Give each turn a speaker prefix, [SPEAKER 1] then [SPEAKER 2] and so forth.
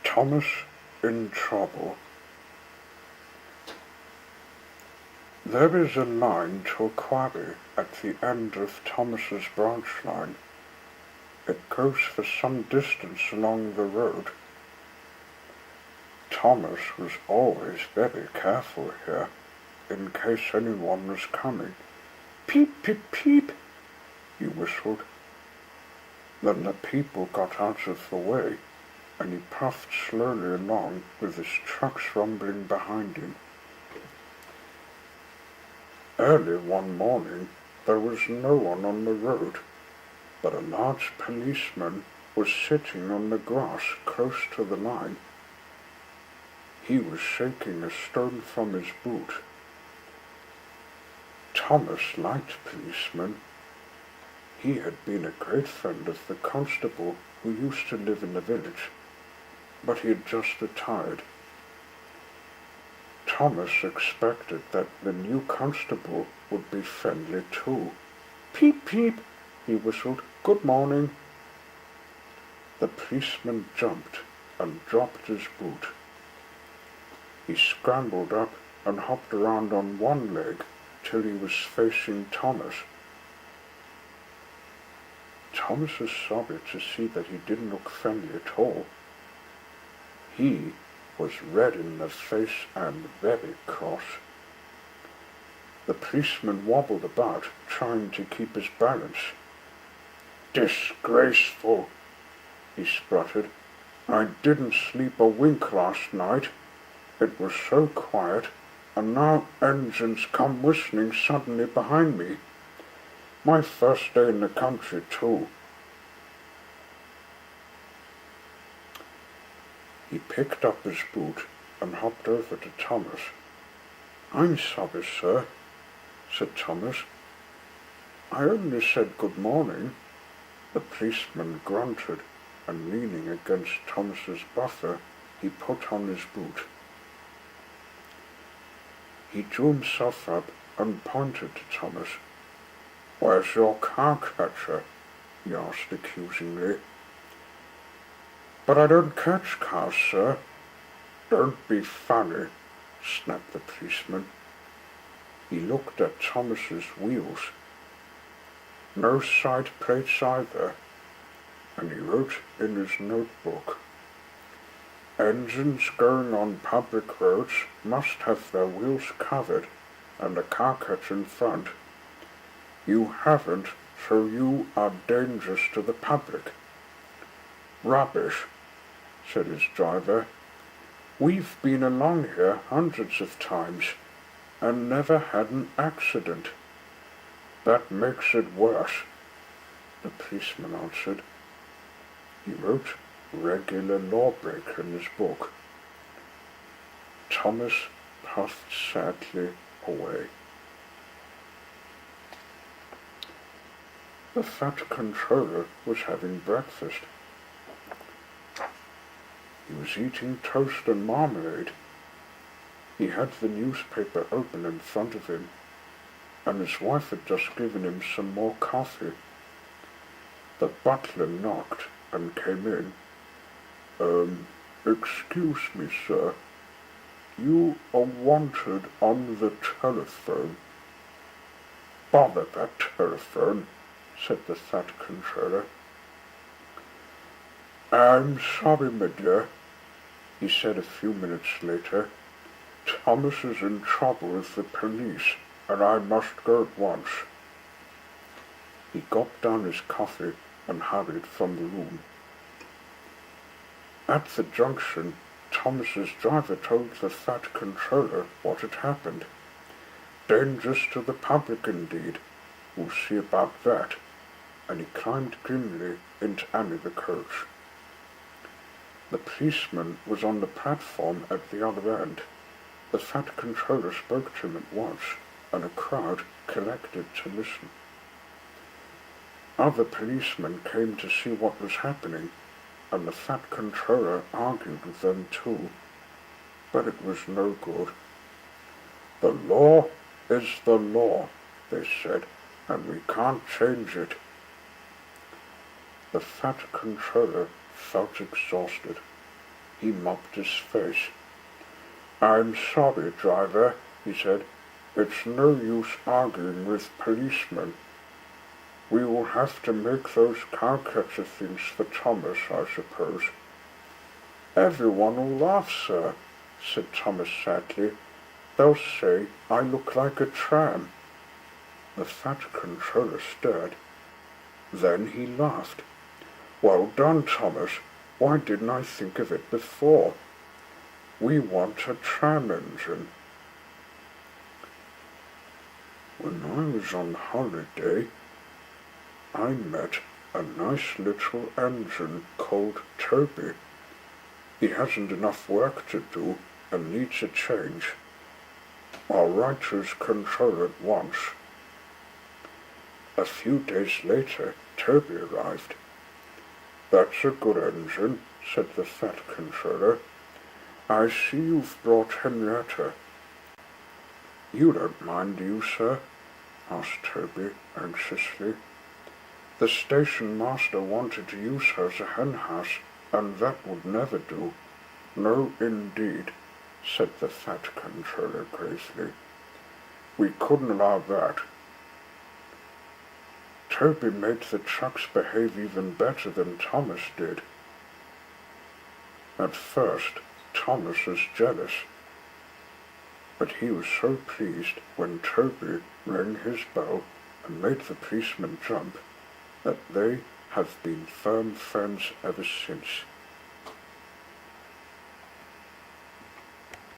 [SPEAKER 1] Thomas in trouble. There is a line to a quarry at the end of Thomas's branch line. It goes for some distance along the road. Thomas was always very careful here, in case anyone was coming. Peep, peep, peep, he whistled. Then the people got out of the way, and he puffed slowly along with his trucks rumbling behind him. Early one morning there was no one on the road, but a large policeman was sitting on the grass close to the line. He was shaking a stone from his boot. Thomas liked policemen. He had been a great friend of the constable who used to live in the village, but he had just retired. Thomas expected that the new constable would be friendly too. Peep, peep, he whistled. Good morning. The policeman jumped and dropped his boot. He scrambled up and hopped around on one leg till he was facing Thomas. Thomas was sorry to see that he didn't look friendly at all. He was red in the face and very cross. The policeman wobbled about, trying to keep his balance. Disgraceful, he spluttered. I didn't sleep a wink last night. It was so quiet, and now engines come whistling suddenly behind me. My first day in the country, too. He picked up his boot and hopped over to Thomas. I'm sorry, sir, said Thomas. I only said good morning. The policeman grunted, and leaning against Thomas's buffer, he put on his boot. He drew himself up and pointed to Thomas. Where's your car catcher? He asked accusingly. But I don't catch cars, sir. Don't be funny, snapped the policeman. He looked at Thomas's wheels. No side plates either, and he wrote in his notebook, engines going on public roads must have their wheels covered and a car catcher in front. You haven't, so you are dangerous to the public. Rubbish, said his driver. We've been along here hundreds of times and never had an accident. That makes it worse, the policeman answered. He wrote regular lawbreaker in his book. Thomas puffed sadly away. The fat controller was having breakfast. He was eating toast and marmalade. He had the newspaper open in front of him, and his wife had just given him some more coffee. The butler knocked and came in. Excuse me, sir. You are wanted on the telephone. Bother that telephone, said the fat controller. I'm sorry, my dear, he said a few minutes later. Thomas is in trouble with the police, and I must go at once. He gulped down his coffee and hurried from the room. At the junction, Thomas's driver told the fat controller what had happened. Dangerous to the public indeed. We'll see about that. And he climbed grimly into Annie the coach. The policeman was on the platform at the other end. The fat controller spoke to him at once, and a crowd collected to listen. Other policemen came to see what was happening, and the fat controller argued with them too, but it was no good. The law is the law, they said, and we can't change it. The fat controller felt exhausted. He mopped his face. "I'm sorry, driver," he said. "It's no use arguing with policemen. We will have to make those cow-catcher things for Thomas, I suppose." "Everyone will laugh, sir," said Thomas sadly. "They'll say I look like a tram." The fat controller stared. Then he laughed. "Well done, Thomas. Why didn't I think of it before? We want a tram engine." When I was on holiday, I met a nice little engine called Toby. He hasn't enough work to do and needs a change. I'll write to his control at once. A few days later, Toby arrived. "That's a good engine," said the fat controller. "I see you've brought Henrietta." "You don't mind, do you, sir?" asked Toby anxiously. "The station master wanted to use her as a hen house, and that would never do." "No, indeed," said the fat controller gravely. "We couldn't allow that." Toby made the trucks behave even better than Thomas did. At first, Thomas was jealous, but he was so pleased when Toby rang his bell and made the policeman jump that they have been firm friends ever since.